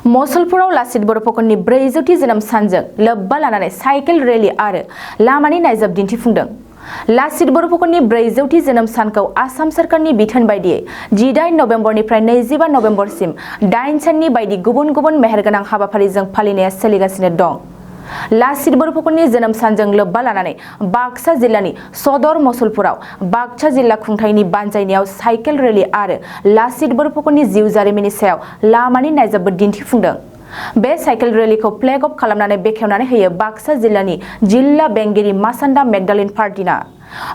मसलपुराव लासित बर'फोरनि 400थि जोनोम सानजों लोब्बा लानानै साइकेल रेली आरो लामानि नायजाब दिन्थिफुंदों। लासित बर'फोरनि 400थि जोनोम सानखौ आसाम सरकारनि बिथोन बायदियै 18 नबेम्बरनिफ्राय 25 नबेम्बरसिम 8 साननि बायदि गुबुन गुबुन मेहेरगोनां हाबाफारिजों फालिनाया सोलिगासिनो दं। लासित बर'फोरनि जोनोम सानजों लोब्बा लानानै बाक्सा जिल्लानि सदर मसलपुराव बाक्सा जिल्ला खुंथायनि बानजायनायाव साइकेल रेली आरो लासित बर'फोरनि जिउ जारिमिननि सायाव लामानि नायजाबबो दिन्थिफुंदों। बे साइकेल रेलीखौ फ्लेग अफ खालामनानै बेखेवनानै होयो बाक्सा जिल्लानि जिल्ला बेंगिरि मासान्दा मेगदालिन पार्टीना।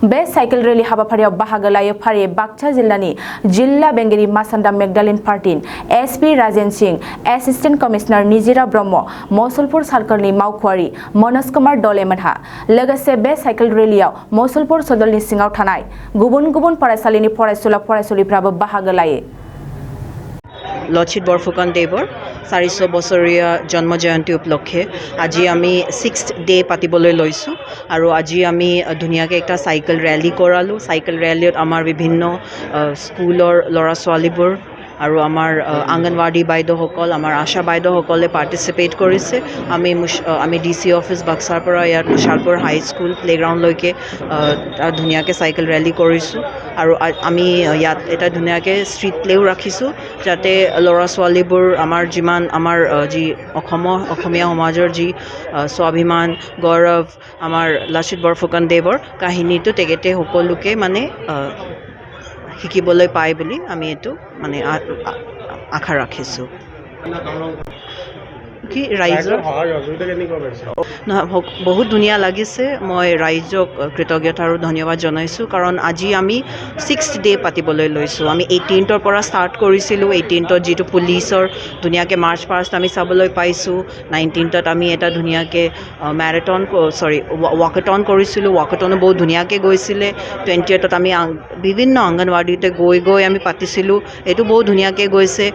बे साइकेल रेली हाबाफारियाव बाहागो लायो फारियै बाक्सा जिल्लानि जिल्ला बेंगिरि मासान्दा मेगदालिन पार्टीन SP Rajen Singh, assistant commissioner Nijira Brahma, Masalpur सार्कलनि मावख'आरि मनोज कुमार दलेमोनहा। लोगोसे बे साइकेल रेलीयाव मसलपुर सदरनि सिङाव थानाय गुबुन गुबुन फरायसालिनि फरायसुला फरायसुलिफ्राबो बाहागो लायो। लचित बरफुकन देवर 400 বছৰীয়া জন্ম জয়ন্তী উপলক্ষে আজি আমি 6th ডে পাতিবলৈ লৈছোঁ আৰু আজি আমি ধুনীয়াকৈ একটা চাইকেল ৰেলী কৰালোঁ। চাইকেল ৰেলীত আমাৰ বিভিন্ন স্কুলৰ ল'ৰা ছোৱালীবোৰ আৰু আমাৰ আংগনৱাড়ী বাইদেউসকল, আমাৰ আশা বাইদেউসকলে পাৰ্টিচিপেট কৰিছে। আমি DC অফিচ বাক্সাৰ পৰা ইয়াত মছালপুৰ হাই স্কুল প্লেগ্ৰাউণ্ডলৈকে ধুনীয়াকৈ চাইকেল ৰেলী কৰিছোঁ আৰু আমি ইয়াত এটা ধুনীয়াকৈ ষ্ট্ৰীট প্লেও ৰাখিছোঁ যাতে ল'ৰা ছোৱালীবোৰ আমাৰ যি অসমীয়া সমাজৰ যি স্বাভিমান গৌৰৱ আমাৰ লাচিত বৰফুকন দেৱৰ কাহিনীটো তেখেতে সকলোকে শিকিবলৈ পায় বুলি আমি এইটো আশা ৰাখিছোঁ। কি ৰাইজৰ বহুত ধুনীয়া লাগিছে। মই ৰাইজক কৃতজ্ঞতা আৰু ধন্যবাদ জনাইছোঁ কাৰণ আজি আমি 6th ডে পাতিবলৈ লৈছোঁ। আমি 18ৰ পৰা ষ্টাৰ্ট কৰিছিলোঁ। 18ত যিটো পুলিচৰ ধুনীয়াকৈ মাৰ্চ পাষ্ট আমি চাবলৈ পাইছোঁ। 19ত আমি এটা ধুনীয়াকৈ ৱাকাথন কৰিছিলোঁ। ৱাকাথনো বহুত ধুনীয়াকৈ গৈছিলে। 20ত আমি বিভিন্ন অংগনৱাড়ীতে গৈ আমি পাতিছিলোঁ। এইটো বহুত ধুনীয়াকৈ গৈছে।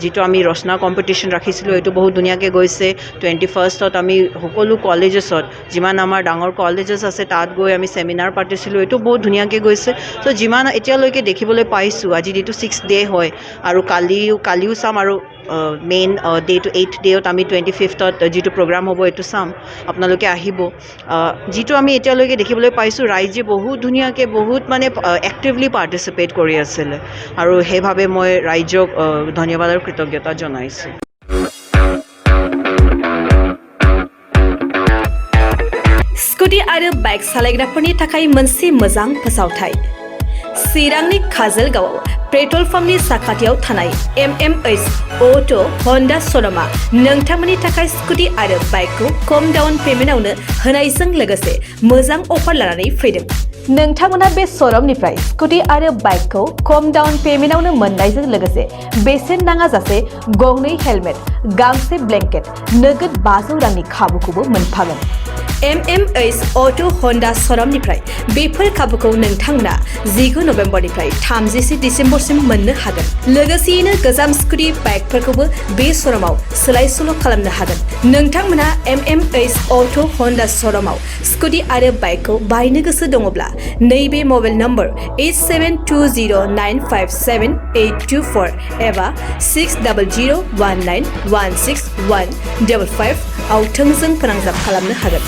যিটো আমি ৰচনা কম্পিটিশ্যন ৰাখিছিলোঁ এইটো বহুত ধুনীয়াকৈ গৈছে। 21st আমি সকলো কলেজেছত যিমান আমাৰ ডাঙৰ কলেজেছ আছে তাত গৈ আমি চেমিনাৰ পাতিছিলোঁ। এইটো বহুত ধুনীয়াকৈ গৈছে। চ' যিমান এতিয়ালৈকে দেখিবলৈ পাইছোঁ আজি যিটো 6th ডে হয় আৰু কালিও চাম আৰু মেইন ডেটো 8th ডেত আমি 25ত যিটো প্ৰগ্ৰাম হ'ব এইটো চাম। আপোনালোকে আহিব। যিটো আমি এতিয়ালৈকে দেখিবলৈ পাইছোঁ ৰাইজে বহুত ধুনীয়াকৈ বহুত এক্টিভলি পাৰ্টিচিপেট কৰি আছিলে আৰু সেইভাৱে মই ৰাইজক ধন্যবাদ আৰু কৃতজ্ঞতা জনাইছোঁ। स्कुटी आरो बाइक सालायग्राफोरनि थाखाय मोनसे मोजां फोसावथाय। चिरांनि काजलगावआव पेट्रल पाम्पनि साखाथियाव थानाय MMH अटो हन्डा श'रुमआ नोंथांमोननि थाखाय स्कुटी आरो बाइकखौ खम डाउन पेमेन्टआवनो होनायजों लोगोसे मोजां अफार लानानै फैदों। नोंथांमोना बे श'रुमनिफ्राय स्कुटी आरो बाइकखौ खम डाउन पेमेन्टआवनो मोननायजों लोगोसे बेसेन नाङाजासे गंनै हेलमेट, गांसे ब्लेंकेट, नोगोद 500 रांनि खाबुखौबो मोनफागोन। MMH अटो हन्डा श'रुमनिफ्राय बेफोर खाबुखौ नोंथांमोना 19 नबेम्बरनिफ्राय 30 डिसेम्बरसिम मोननो हागोन। लोगोसेयैनो गोजाम स्कुटी बाइकफोरखौबो बे श'रुमाव सोलाय सोल' खालामनो हागोन। नोंथांमोना MMH अटो हन्डा श'रुमाव स्कुटी आरो बाइकखौ बायनो गोसो दङब्ला नैबे मबाइल नम्बर 8720957824 एबा 6001916155 आव थोंजों फोनांजाब खालामनो हागोन।